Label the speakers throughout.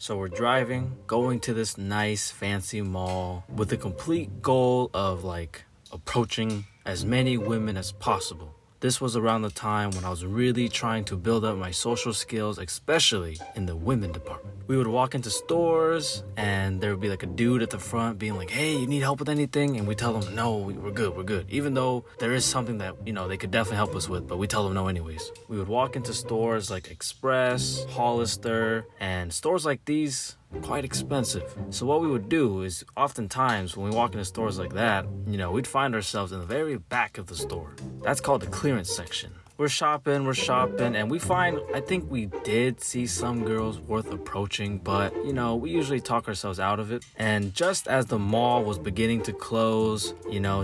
Speaker 1: So we're driving, going to this nice fancy mall with the complete goal of like approaching as many women as possible. This was around the time when I was really trying to build up my social skills, especially in the women department. We would walk into stores and there would be like a dude at the front being like, hey, you need help with anything? And we tell them, no, we're good. Even though there is something that, they could definitely help us with, but we tell them no anyways. We would walk into stores like Express, Hollister, and stores like these, quite expensive. So what we would do is oftentimes when we walk into stores like that, we'd find ourselves in the very back of the store. That's called the clearance section. We're shopping, and we find, I think we did see some girls worth approaching, but, we usually talk ourselves out of it. And just as the mall was beginning to close,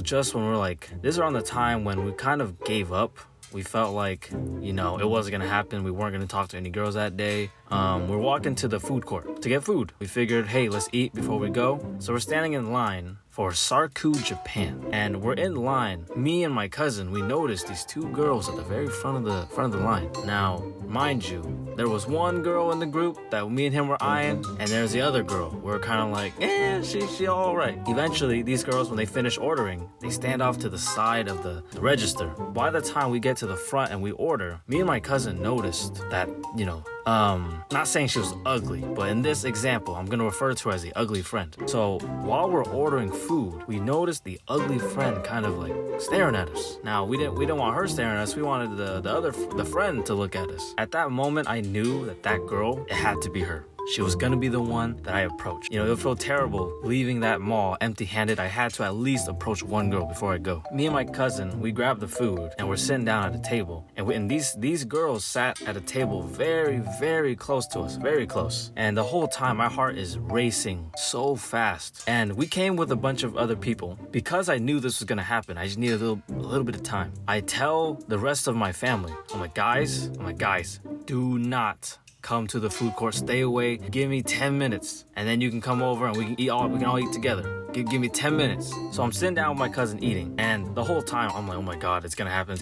Speaker 1: just when we're like, this is around the time when we kind of gave up. We felt like, it wasn't going to happen. We weren't going to talk to any girls that day. We're walking to the food court to get food. We figured, hey, let's eat before we go. So we're standing in line for Sarku, Japan. And we're in line. Me and my cousin, we noticed these two girls at the very front of the line. Now, mind you, there was one girl in the group that me and him were eyeing, and there's the other girl. We're kind of like, she all right. Eventually, these girls, when they finish ordering, they stand off to the side of the register. By the time we get to the front and we order, me and my cousin noticed that, not saying she was ugly, but in this example, I'm going to refer to her as the ugly friend. So while we're ordering food, we noticed the ugly friend kind of like staring at us. Now, we didn't want her staring at us. We wanted the friend to look at us. At that moment, I knew that girl, it had to be her. She was gonna be the one that I approached. It would feel terrible leaving that mall empty-handed. I had to at least approach one girl before I go. Me and my cousin, we grabbed the food and we're sitting down at a table. And these girls sat at a table very, very close to us, very close. And the whole time, my heart is racing so fast. And we came with a bunch of other people. Because I knew this was gonna happen, I just needed a little bit of time. I tell the rest of my family, I'm like, guys, do not come to the food court, stay away, give me 10 minutes, and then you can come over and we can all eat together. Give me 10 minutes. So I'm sitting down with my cousin eating, and the whole time I'm like, oh my God, it's gonna happen.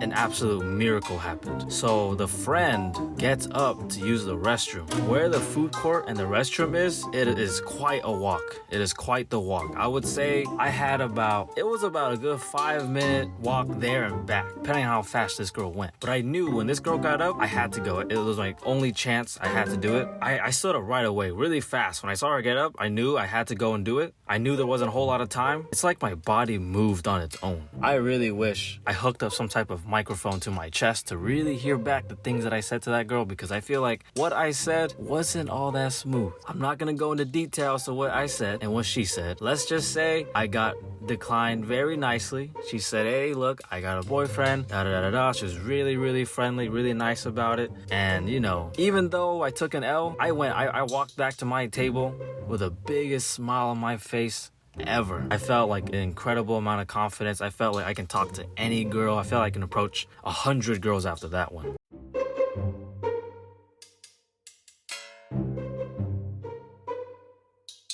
Speaker 1: An absolute miracle happened. So the friend gets up to use the restroom. Where the food court and the restroom is, it is quite a walk. It is quite the walk. I would say it was about a good 5-minute walk there and back, depending on how fast this girl went. But I knew when this girl got up, I had to go. It was my only chance. I had to do it. I stood up right away, really fast. When I saw her get up, I knew I had to go and do it. I knew there wasn't a whole lot of time. It's like my body moved on its own. I really wish I hooked up some type of microphone to my chest to really hear back the things that I said to that girl, because I feel like what I said wasn't all that smooth. I'm not gonna go into details of what I said and what she said. Let's just say I got declined very nicely. She said, hey, look, I got a boyfriend, da-da-da-da-da. She was really, really friendly, really nice about it. And, even though I took an L, I walked back to my table with the biggest smile on my face ever. I felt like an incredible amount of confidence. I felt like I can talk to any girl. I felt like I can approach 100 girls after that one.